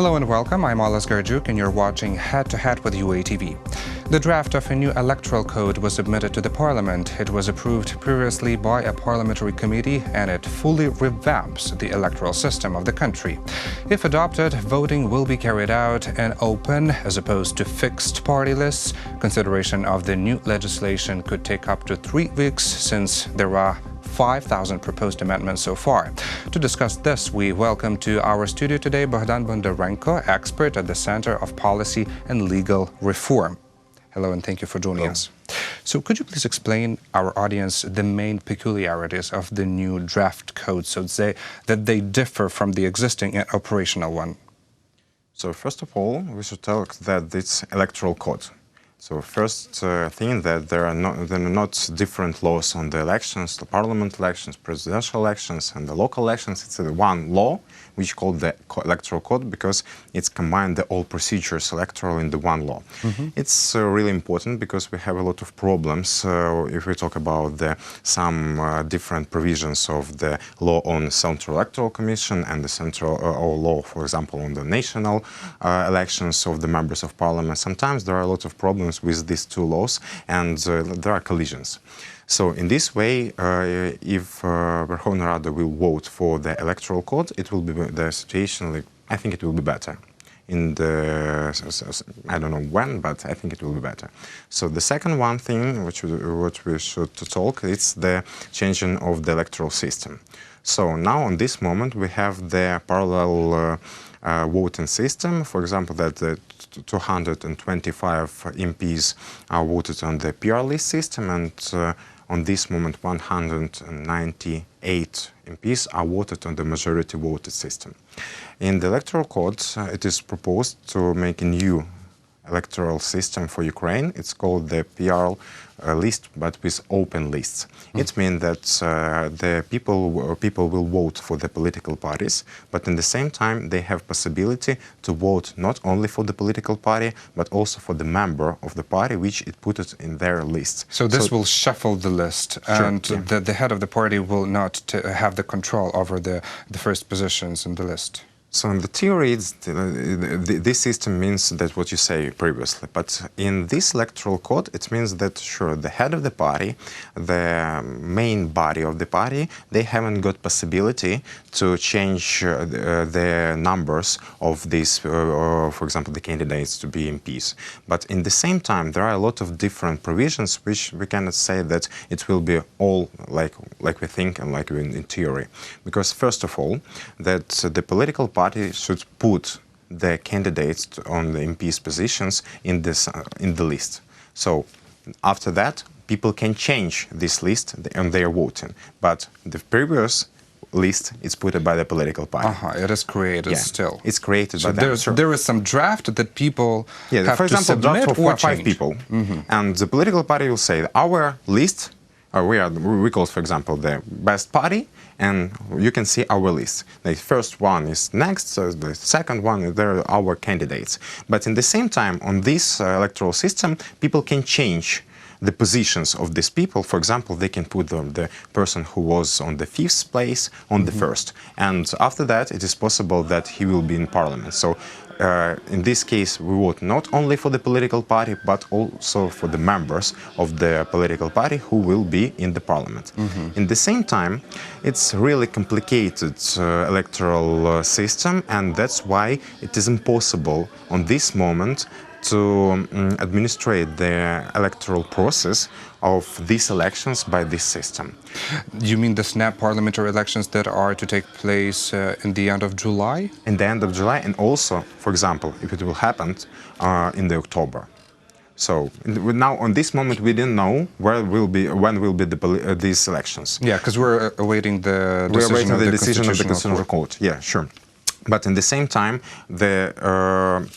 Hello and welcome, I'm Olas Garjuk and you're watching Head to Head with UATV. The draft of a new electoral code was submitted to the Parliament. It was approved previously by a parliamentary committee and it fully revamps the electoral system of the country. If adopted, voting will be carried out and open as opposed to fixed party lists. Consideration of the new legislation could take up to 3 weeks since there are 5,000 proposed amendments so far. To discuss this, we welcome to our studio today Bohdan Bondarenko, expert at the Center of Policy and Legal Reform. Hello and thank you for joining us. So could you please explain our audience the main peculiarities of the new draft code so that they differ from the existing and operational one? So first of all, we should talk that it's electoral code. So first thing that there are not different laws on the elections, the parliament elections, presidential elections, and the local elections. It's one law, which is called the electoral code, because it's combined the all procedures electoral in the one law. It's really important because we have a lot of problems if we talk about some different provisions of the law on the Central Electoral Commission and the central law, for example, on the national elections of the members of parliament. Sometimes there are a lot of problems with these two laws, and there are collisions. So in this way, if Verkhovna Rada will vote for the electoral code, it will be the situation, I think it will be better. In the, I don't know when, but I think it will be better. So the second one thing which we should talk, it's the changing of the electoral system. So now on this moment we have the parallel voting system. For example, that the 225 MPs are voted on the PR list system, and on this moment 198 MPs are voted on the majority voted system. In the electoral code, it is proposed to make a new electoral system for Ukraine. It's called the PR list, but with open lists. It means that the people will vote for the political parties, but in the same time they have possibility to vote not only for the political party, but also for the member of the party which it put it in their list. So this will shuffle the list, and the head of the party will not have the control over the first positions in the list. So in the theory, this system means that what you say previously, but in this electoral code, it means that, sure, the head of the party, the main body of the party, they haven't got possibility to change the numbers of these, for example, the candidates to be MPs. But in the same time, there are a lot of different provisions which we cannot say that it will be all like we think and like in theory. Because first of all, that the political party should put the candidates on the MP's positions in the list. So after that, people can change this list and they are voting. But the previous list is put by the political party. It is created still. It's created by them. So there is some draft that people have for example, to submit draft for 5 people. And the political party will say, our list, we call it, for example, the best party, and you can see our list. The first one is next, so the second one, there are our candidates. But in the same time, on this electoral system, people can change the positions of these people. For example, they can put the person who was on the 5th place on the 1st. And after that, it is possible that he will be in parliament. So in this case, we vote not only for the political party, but also for the members of the political party who will be in the parliament. In the same time, it's really complicated electoral system, and that's why it is impossible on this moment to administrate the electoral process of these elections by this system. You mean the snap parliamentary elections that are to take place in the end of July? In the end of July, and also, for example, if it will happen in the October. So now, on this moment, we didn't know when will be these elections. Yeah, because we're awaiting the decision of the Constitutional Court. Yeah, sure. But in the same time, the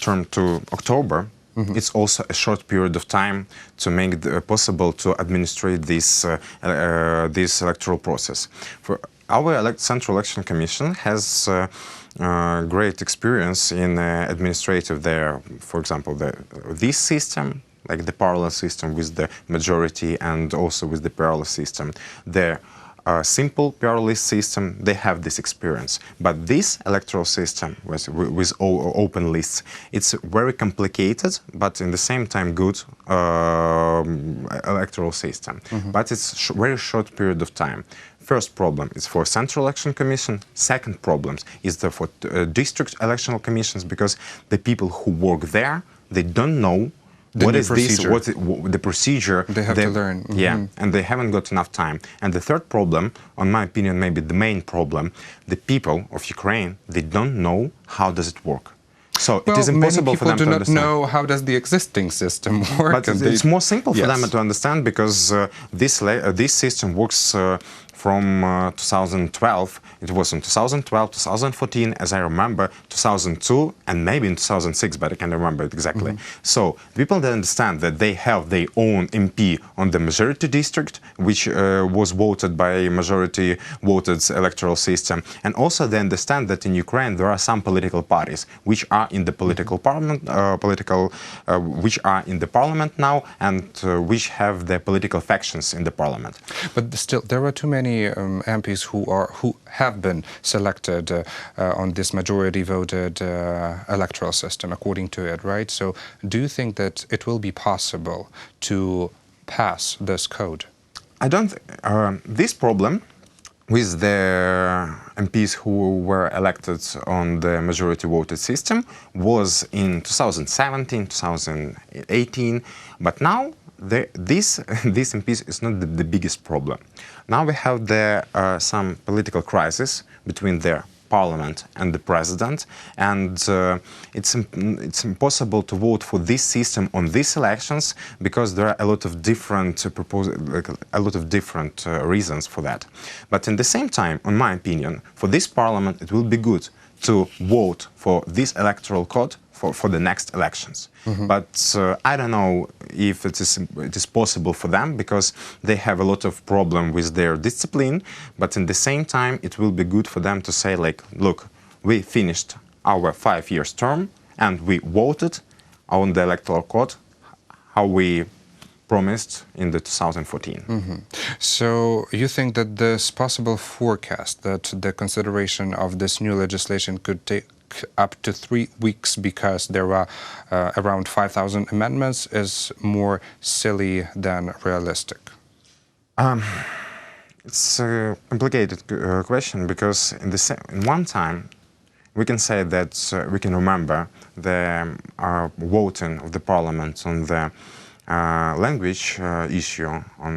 term to October, it's also a short period of time to make it possible to administrate this electoral process. For our Central Election Commission has great experience in administrative for example, this system, like the parallel system with the majority, and also with the parallel system, the simple pure list system, they have this experience. But this electoral system with open lists, it's very complicated, but in the same time good electoral system. But it's very short period of time. First problem is for Central Election Commission. Second problem is for district electoral commissions, because the people who work there, they don't know what is this, what the procedure. They have to learn. Yeah, and they haven't got enough time. And the third problem, on my opinion, maybe the main problem, the people of Ukraine, they don't know how does it work. So it is impossible for them to understand. People do not know how does the existing system work. But it's more simple for them to understand, because this system works from 2012. It was in 2012, 2014, as I remember, 2002, and maybe in 2006, but I can't remember it exactly. So people that understand that they have their own MP on the majority district, which was voted by a majority voted electoral system, and also they understand that in Ukraine there are some political parties which are in the political parliament, which are in the parliament now, and which have their political factions in the parliament. But still, there are too many MPs who have been selected on this majority-voted electoral system, according to it, right? So, do you think that it will be possible to pass this code? I don't. This problem with the MPs who were elected on the majority-voted system was in 2017, 2018, but now this MPs is not the biggest problem. Now we have some political crisis between the parliament and the president, and it's impossible to vote for this system on these elections, because there are a lot of different reasons for that. But in the same time, in my opinion, for this parliament it will be good to vote for this electoral code for the next elections. But I don't know if it is possible for them, because they have a lot of problem with their discipline. But in the same time, it will be good for them to say, like, look, we finished our 5 years term and we voted on the electoral code how we promised in the 2014. So you think that this possible forecast that the consideration of this new legislation could take up to 3 weeks because there are around 5,000 amendments is more silly than realistic? It's a complicated question, because in one time we can say that we can remember the voting of the parliament on the language issue on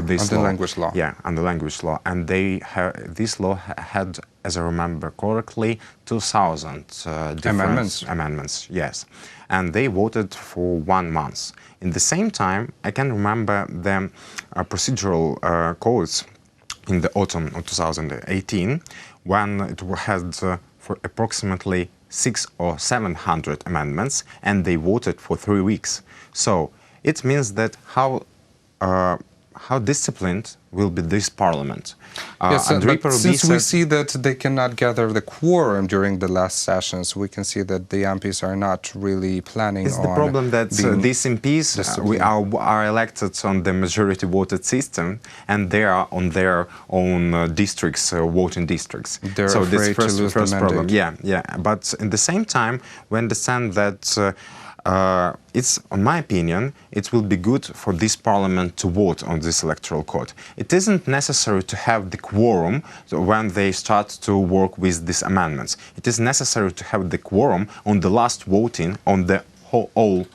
this on the language law. Yeah, on the language law, and this law had, as I remember correctly, 2,000 different amendments. Yes, and they voted for 1 month. In the same time, I can remember the procedural codes in the autumn of 2018, when it had for approximately 600 or 700 amendments, and they voted for 3 weeks. So it means that how disciplined will be this parliament. Yes, but since we see that they cannot gather the quorum during the last sessions, we can see that the MPs are not really planning on... It's the problem that these MPs are elected on the majority voted system, and they are on their own districts, voting districts. They're so afraid this to lose the problem. mandate. Yeah. But in the same time, we understand that it's, in my opinion, it will be good for this parliament to vote on this electoral code. It isn't necessary to have the quorum when they start to work with these amendments. It is necessary to have the quorum on the last voting on the whole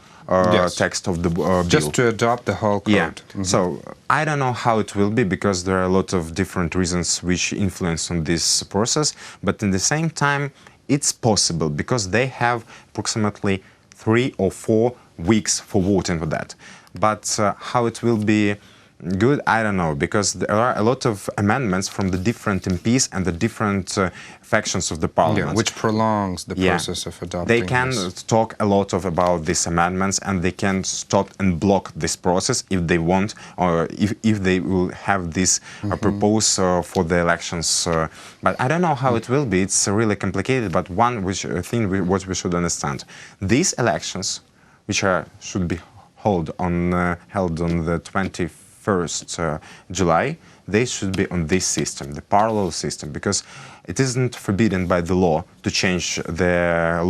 text of the bill. Just to adopt the whole code. Yeah. So I don't know how it will be, because there are a lot of different reasons which influence on this process. But in the same time, it's possible, because they have approximately 3 or 4 weeks for voting for that. But how it will be good, I don't know, because there are a lot of amendments from the different MPs and the different factions of the parliament. Yeah, which prolongs the process of adopting They can talk a lot about these amendments, and they can stop and block this process if they want, or if they will have this proposal for the elections. But I don't know how it will be. It's really complicated. But one thing what we should understand: these elections, which should be held on the 21st July, they should be on this system, the parallel system, because it isn't forbidden by the law to change the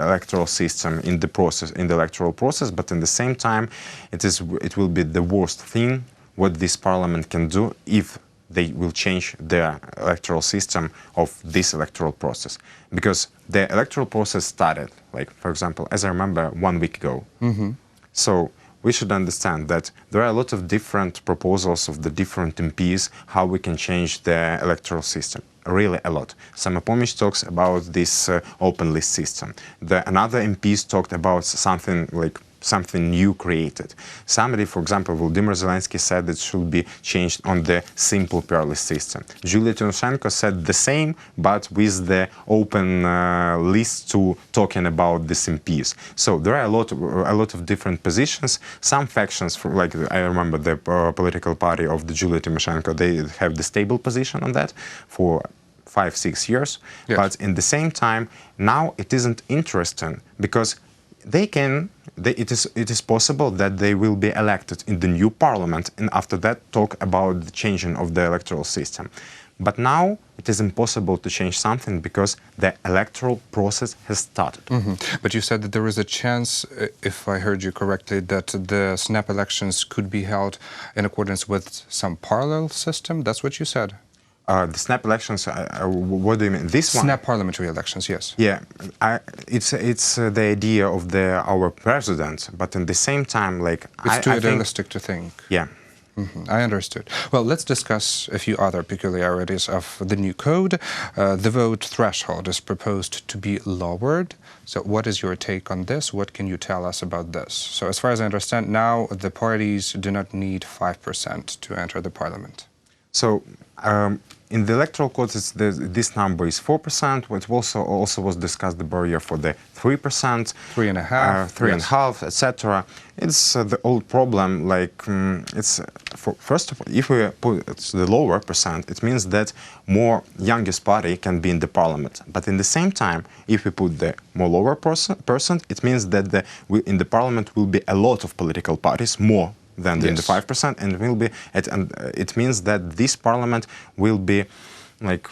electoral system in the process, in the electoral process, but in the same time, it will be the worst thing what this parliament can do if they will change the electoral system of this electoral process. Because the electoral process started, like, for example, as I remember, 1 week ago. So we should understand that there are a lot of different proposals of the different MPs how we can change the electoral system. Really a lot. Samopomish talks about this open list system. Another MPs talked about something like something new created. Somebody, for example, Volodymyr Zelensky said it should be changed on the simple pair list system. Julia Tymoshenko said the same, but with the open list to talking about these MPs. So there are a lot of different positions. Some factions, like I remember the political party of the Julia Tymoshenko, they have the stable position on that for 5-6 years. Yes. But in the same time, now it isn't interesting because it is possible that they will be elected in the new parliament and after that talk about the changing of the electoral system. But now it is impossible to change something because the electoral process has started. But you said that there is a chance, if I heard you correctly, that the snap elections could be held in accordance with some parallel system? That's what you said? The snap elections, what do you mean? This one? Snap parliamentary elections, yes. Yeah, it's the idea of our president, but at the same time, like... It's too idealistic to think. Yeah. I understood. Well, let's discuss a few other peculiarities of the new code. The vote threshold is proposed to be lowered. So what is your take on this? What can you tell us about this? So as far as I understand, now the parties do not need 5% to enter the parliament. So in the Electoral Code, this number is 4%. It also was discussed the barrier for the 3%, 3.5%, 3.5%, etc. It's the old problem. Like first of all, if we put the lower percent, it means that more youngest party can be in the parliament. But in the same time, if we put the more lower percent, it means that in the parliament will be a lot of political parties, more than in the 5%, and it means that this parliament will be like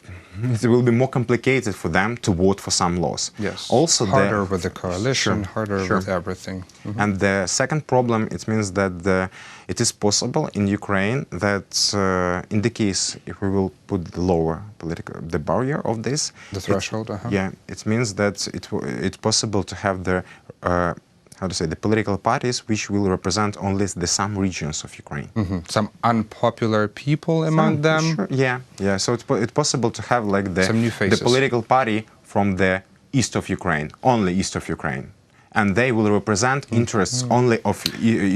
it will be more complicated for them to vote for some laws. Yes. Also, harder with the coalition, harder with everything. And the second problem, it means that it is possible in Ukraine that in the case if we will put the barrier of this, the threshold. Yeah, it means that it's possible to have the the political parties which will represent only some regions of Ukraine. Some unpopular people among them? Sure, yeah. So it's possible to have like some new faces. The political party from the east of Ukraine, only east of Ukraine. And they will represent interests only of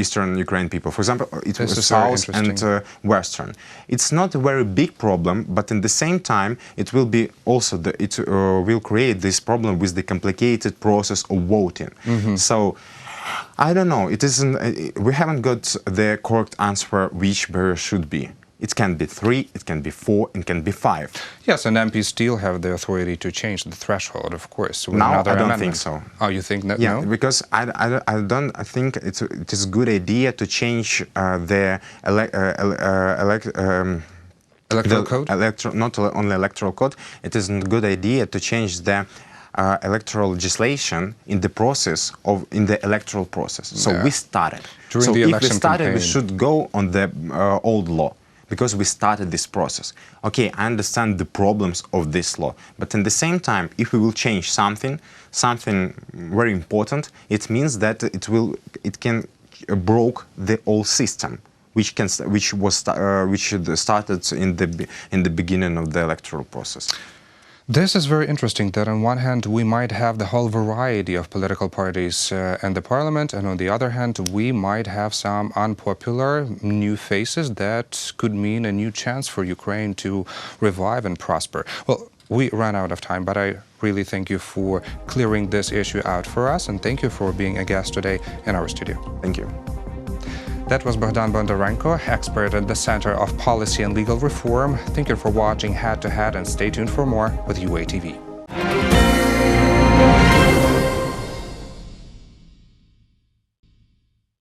Eastern Ukraine people. For example, it was South and Western. It's not a very big problem, but in the same time, it will be also will create this problem with the complicated process of voting. So I don't know. It isn't. We haven't got the correct answer which barrier should be. It can be 3, it can be 4, it can be 5. Yes, and MPs still have the authority to change the threshold, of course. Now, I don't think so. Oh, you think that? Yeah, no? because I think it is a good idea to change the Electoral Code? Not only Electoral Code, it is a good idea to change the electoral legislation in the process in the electoral process. So we started. During the election if we started, campaign. we should go on the old law because we started this process. Okay, I understand the problems of this law, but at the same time, if we will change something very important, it means that it can broke the old system, which started in the beginning of the electoral process. This is very interesting that on one hand we might have the whole variety of political parties in the parliament, and on the other hand we might have some unpopular new faces that could mean a new chance for Ukraine to revive and prosper. Well, we ran out of time, but I really thank you for clearing this issue out for us, and thank you for being a guest today in our studio. Thank you. That was Bohdan Bondarenko, expert at the Center of Policy and Legal Reform. Thank you for watching Head to Head, and stay tuned for more with UATV.